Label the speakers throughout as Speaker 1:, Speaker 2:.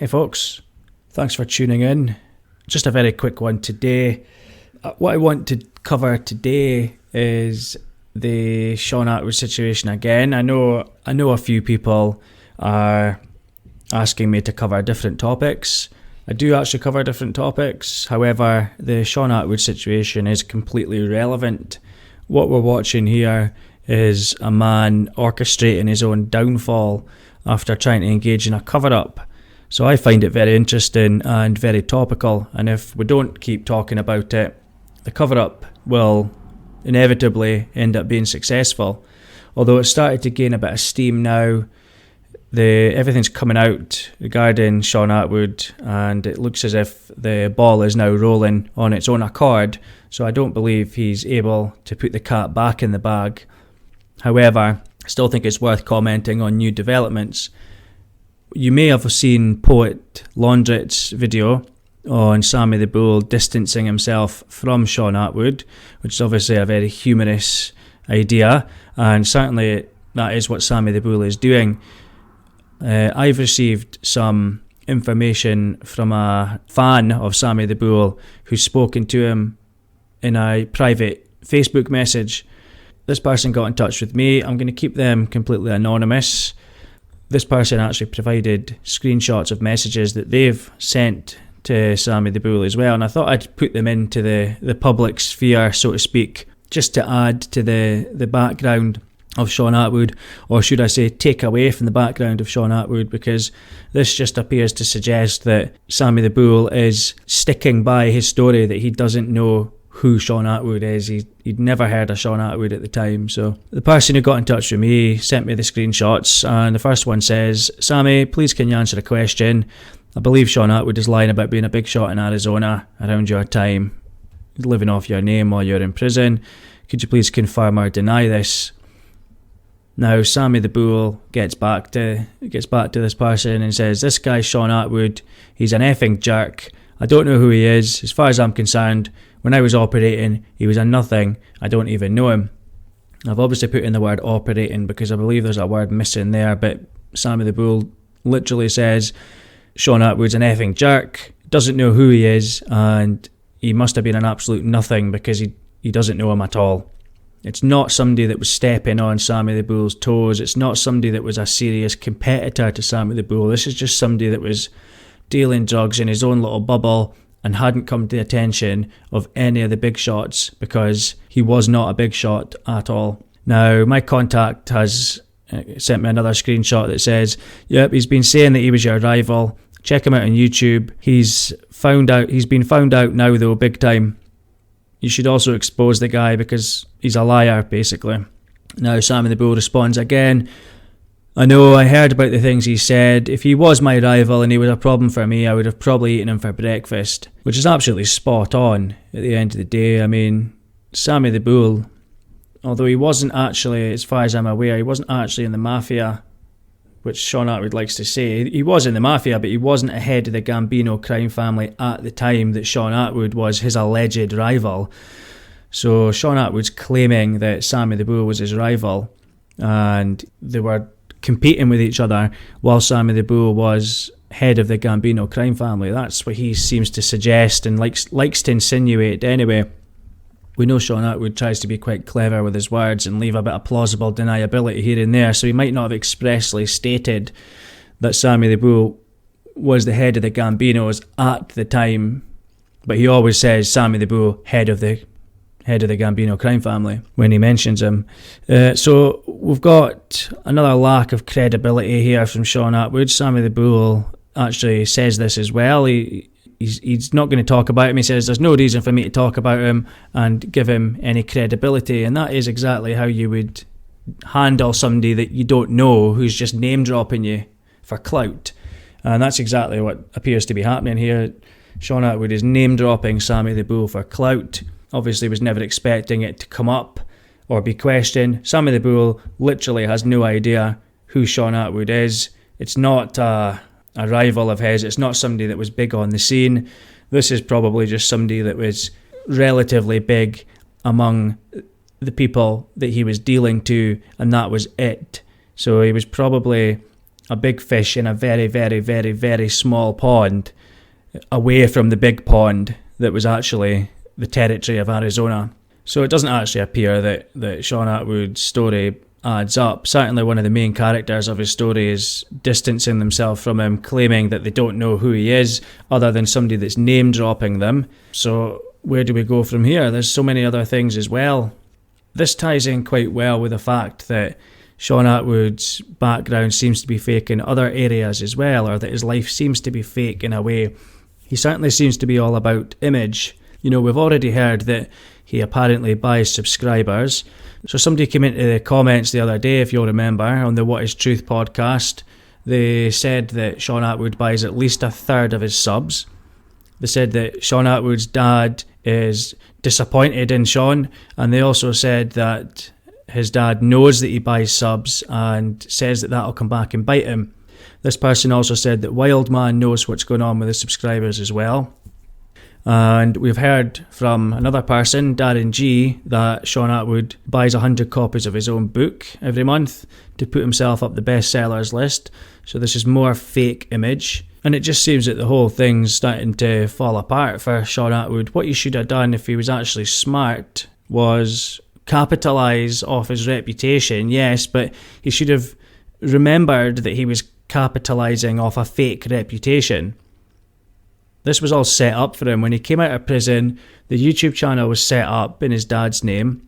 Speaker 1: Hey folks, thanks for tuning in. Just a very quick one today. What I want to cover today is the Shaun Attwood situation again. I know a few people are asking me to cover different topics. I do actually cover different topics. However, the Shaun Attwood situation is completely irrelevant. What we're watching here is a man orchestrating his own downfall after trying to engage in a cover-up. So I find it very interesting and very topical, and if we don't keep talking about it, the cover-up will inevitably end up being successful. Although it's started to gain a bit of steam now, everything's coming out regarding Shaun Attwood, and it looks as if the ball is now rolling on its own accord, so I don't believe he's able to put the cat back in the bag. However, I still think it's worth commenting on new developments. You may have seen Poet Laundrett's video on Sammy the Bull distancing himself from Shaun Attwood, which is obviously a very humorous idea, and certainly that is what Sammy the Bull is doing. I've received some information from a fan of Sammy the Bull who's spoken to him in a private Facebook message. This person got in touch with me. I'm going to keep them completely anonymous. This person actually provided screenshots of messages that they've sent to Sammy the Bull as well, and I thought I'd put them into the public sphere, so to speak, just to add to the background of Shaun Attwood, or should I say take away from the background of Shaun Attwood, because this just appears to suggest that Sammy the Bull is sticking by his story that he doesn't know who Shaun Attwood is. He'd never heard of Shaun Attwood at the time. So the person who got in touch with me sent me the screenshots, and the first one says, "Sammy, please can you answer a question? I believe Shaun Attwood is lying about being a big shot in Arizona around your time, living off your name while you're in prison. Could you please confirm or deny this?" Now Sammy the Bull gets back to this person and says, "This guy Shaun Attwood, he's an effing jerk. I don't know who he is. As far as I'm concerned, when I was operating, he was a nothing. I don't even know him." I've obviously put in the word operating because I believe there's a word missing there, but Sammy the Bull literally says Shaun Attwood's an effing jerk, doesn't know who he is, and he must have been an absolute nothing because he doesn't know him at all. It's not somebody that was stepping on Sammy the Bull's toes. It's not somebody that was a serious competitor to Sammy the Bull. This is just somebody that was dealing drugs in his own little bubble and hadn't come to the attention of any of the big shots because he was not a big shot at all. Now, my contact has sent me another screenshot that says, "Yep, he's been saying that he was your rival. Check him out on YouTube. He's been found out now though, big time. You should also expose the guy because he's a liar," basically. Now Sammy the Bull responds again, "I know, I heard about the things he said. If he was my rival and he was a problem for me, I would have probably eaten him for breakfast." Which is absolutely spot on at the end of the day. I mean, Sammy the Bull, although he wasn't actually, as far as I'm aware, he wasn't actually in the mafia, which Shaun Attwood likes to say. He was in the mafia, but he wasn't ahead of the Gambino crime family at the time that Shaun Attwood was his alleged rival. So Shaun Attwood's claiming that Sammy the Bull was his rival, and they were competing with each other while Sammy the Bull was head of the Gambino crime family. That's what he seems to suggest and likes to insinuate anyway. We know Shaun Attwood tries to be quite clever with his words and leave a bit of plausible deniability here and there, so he might not have expressly stated that Sammy the Bull was the head of the Gambinos at the time, but he always says Sammy the Bull, head of the Gambino crime family when he mentions him. So we've got another lack of credibility here from Shaun Attwood. Sammy the Bull actually says this as well. He's not going to talk about him. He says there's no reason for me to talk about him and give him any credibility, and that is exactly how you would handle somebody that you don't know who's just name dropping you for clout, and that's exactly what appears to be happening here. Shaun Attwood is name dropping Sammy the Bull for clout. Obviously was never expecting it to come up or be questioned. Sammy the Bull literally has no idea who Shaun Attwood is. It's not a rival of his. It's not somebody that was big on the scene. This is probably just somebody that was relatively big among the people that he was dealing to, and that was it. So he was probably a big fish in a very, very, very, very small pond away from the big pond that was actually the territory of Arizona. So it doesn't actually appear that Shaun Attwood's story adds up. Certainly one of the main characters of his story is distancing themselves from him, claiming that they don't know who he is other than somebody that's name dropping them. So where do we go from here? There's so many other things as well. This ties in quite well with the fact that Shaun Attwood's background seems to be fake in other areas as well, or that his life seems to be fake in a way. He certainly seems to be all about image. You know, we've already heard that he apparently buys subscribers. So somebody came into the comments the other day, if you'll remember, on the What is Truth podcast. They said that Shaun Attwood buys at least a third of his subs. They said that Shaun Attwood's dad is disappointed in Shaun, and they also said that his dad knows that he buys subs and says that that'll come back and bite him. This person also said that Wildman knows what's going on with his subscribers as well. And we've heard from another person, Darren G, that Shaun Attwood buys 100 copies of his own book every month to put himself up the bestsellers list. So this is more fake image. And it just seems that the whole thing's starting to fall apart for Shaun Attwood. What he should have done if he was actually smart was capitalise off his reputation, yes, but he should have remembered that he was capitalising off a fake reputation. This was all set up for him. When he came out of prison, the YouTube channel was set up in his dad's name.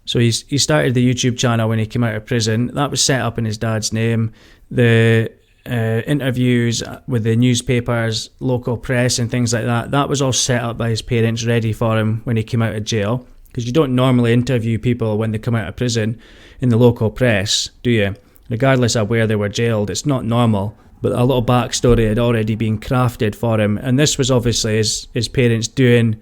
Speaker 1: So he started the YouTube channel when he came out of prison. That was set up in his dad's name. The interviews with the newspapers, local press and things like that, that was all set up by his parents, ready for him when he came out of jail. Because you don't normally interview people when they come out of prison in the local press, do you? Regardless of where they were jailed, it's not normal. But a little backstory had already been crafted for him, and this was obviously his parents doing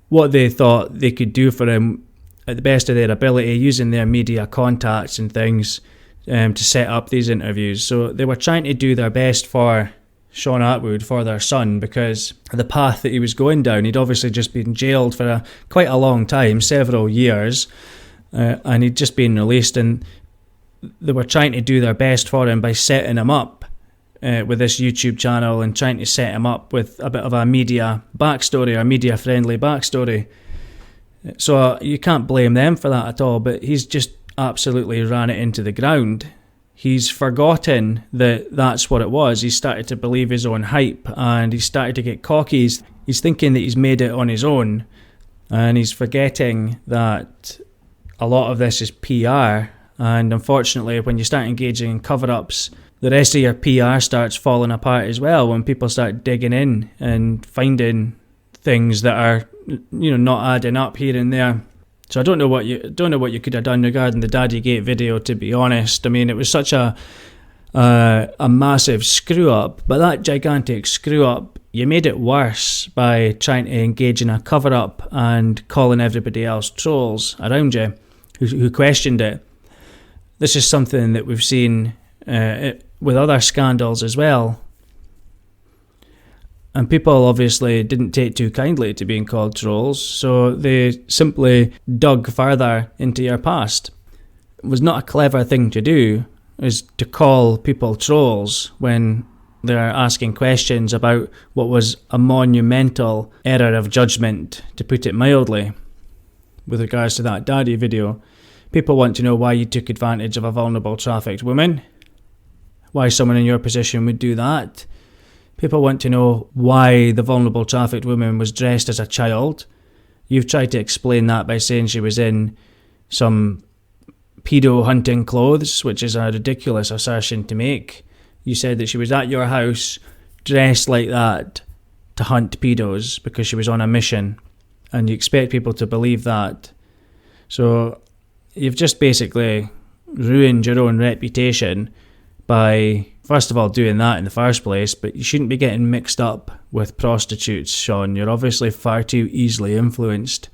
Speaker 1: what they thought they could do for him at the best of their ability, using their media contacts and things to set up these interviews. So they were trying to do their best for Shaun Attwood, for their son, because the path that he was going down, he'd obviously just been jailed for quite a long time, several years, and he'd just been released, and they were trying to do their best for him by setting him up with this YouTube channel and trying to set him up with a bit of a media backstory or media friendly backstory. So you can't blame them for that at all, but he's just absolutely ran it into the ground. He's forgotten that that's what it was. He started to believe his own hype and he started to get cocky. He's thinking that he's made it on his own, and he's forgetting that a lot of this is PR. And unfortunately, when you start engaging in cover-ups, the rest of your PR starts falling apart as well when people start digging in and finding things that are, not adding up here and there. So I don't know what you could have done regarding the Daddygate video, to be honest. I mean, it was such a massive screw up, but that gigantic screw up, you made it worse by trying to engage in a cover up and calling everybody else trolls around you who questioned it. This is something that we've seen with other scandals as well. And people obviously didn't take too kindly to being called trolls, so they simply dug further into your past. It was not a clever thing to do, is to call people trolls when they're asking questions about what was a monumental error of judgment, to put it mildly, with regards to that Daddy video. People want to know why you took advantage of a vulnerable trafficked woman, why someone in your position would do that. People want to know why the vulnerable trafficked woman was dressed as a child. You've tried to explain that by saying she was in some pedo hunting clothes, which is a ridiculous assertion to make. You said that she was at your house dressed like that to hunt pedos because she was on a mission, and you expect people to believe that. So you've just basically ruined your own reputation by, first of all, doing that in the first place, but you shouldn't be getting mixed up with prostitutes, Shaun. You're obviously far too easily influenced.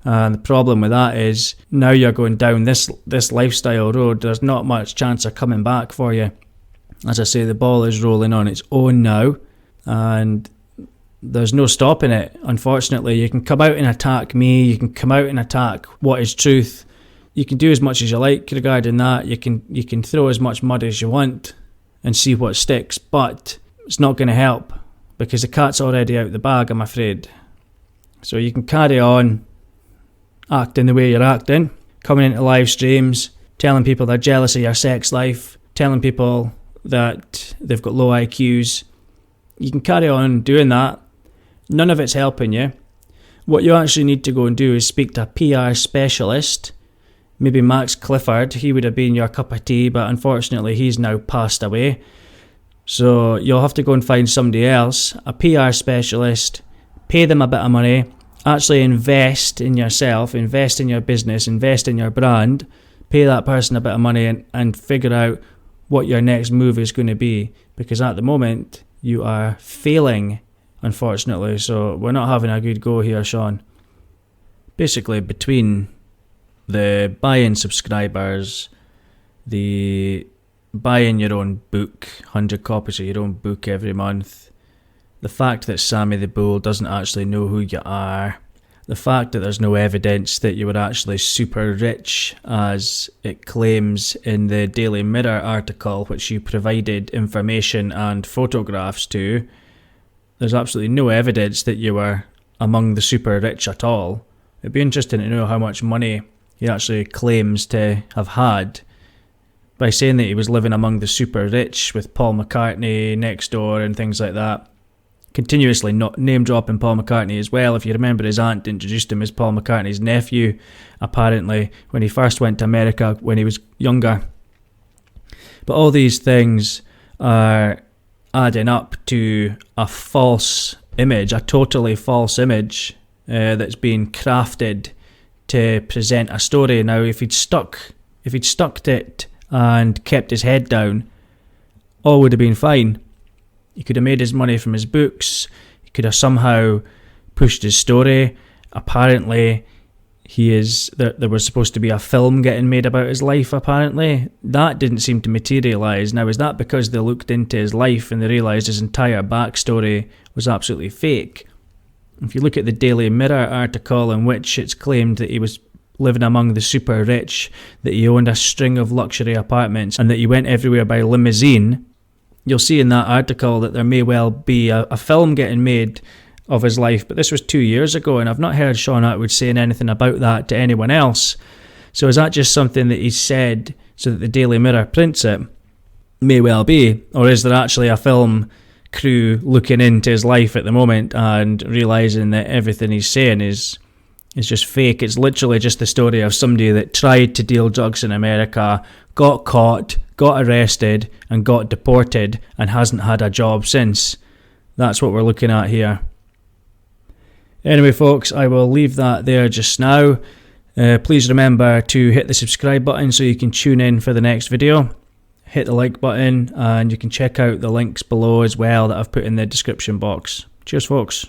Speaker 1: And the problem with that is, now you're going down this lifestyle road, there's not much chance of coming back for you. As I say, the ball is rolling on its own now, and there's no stopping it. Unfortunately, you can come out and attack me, you can come out and attack What is Truth. You can do as much as you like regarding that. You can throw as much mud as you want and see what sticks, but it's not going to help because the cat's already out the bag, I'm afraid. So you can carry on acting the way you're acting, coming into live streams, telling people they're jealous of your sex life, telling people that they've got low IQs. You can carry on doing that. None of it's helping you. What you actually need to go and do is speak to a PR specialist. Maybe Max Clifford, he would have been your cup of tea, but unfortunately he's now passed away. So you'll have to go and find somebody else, a PR specialist, pay them a bit of money, actually invest in yourself, invest in your business, invest in your brand, pay that person a bit of money and figure out what your next move is going to be. Because at the moment, you are failing, unfortunately. So we're not having a good go here, Shaun. Basically, between the buy-in subscribers, the buying your own book, 100 copies of your own book every month, the fact that Sammy the Bull doesn't actually know who you are, the fact that there's no evidence that you were actually super rich as it claims in the Daily Mirror article which you provided information and photographs to, there's absolutely no evidence that you were among the super rich at all. It'd be interesting to know how much money he actually claims to have had by saying that he was living among the super rich with Paul McCartney next door and things like that. Continuously not name dropping Paul McCartney as well. If you remember, his aunt introduced him as Paul McCartney's nephew, apparently, when he first went to America when he was younger. But all these things are adding up to a false image, a totally false image that's been crafted to present a story. Now, if he'd stuck to it and kept his head down, all would have been fine. He could have made his money from his books. He could have somehow pushed his story. Apparently, there was supposed to be a film getting made about his life, apparently. That didn't seem to materialise. Now, is that because they looked into his life and they realised his entire backstory was absolutely fake? If you look at the Daily Mirror article in which it's claimed that he was living among the super rich, that he owned a string of luxury apartments and that he went everywhere by limousine, you'll see in that article that there may well be a film getting made of his life, but this was 2 years ago and I've not heard Shaun Attwood saying anything about that to anyone else. So is that just something that he said so that the Daily Mirror prints it? May well be. Or is there actually a film crew looking into his life at the moment and realising that everything he's saying is just fake? It's literally just the story of somebody that tried to deal drugs in America, got caught, got arrested and got deported and hasn't had a job since. That's what we're looking at here. Anyway, folks, I will leave that there just now. Please remember to hit the subscribe button so you can tune in for the next video. Hit the like button and you can check out the links below as well that I've put in the description box. Cheers, folks.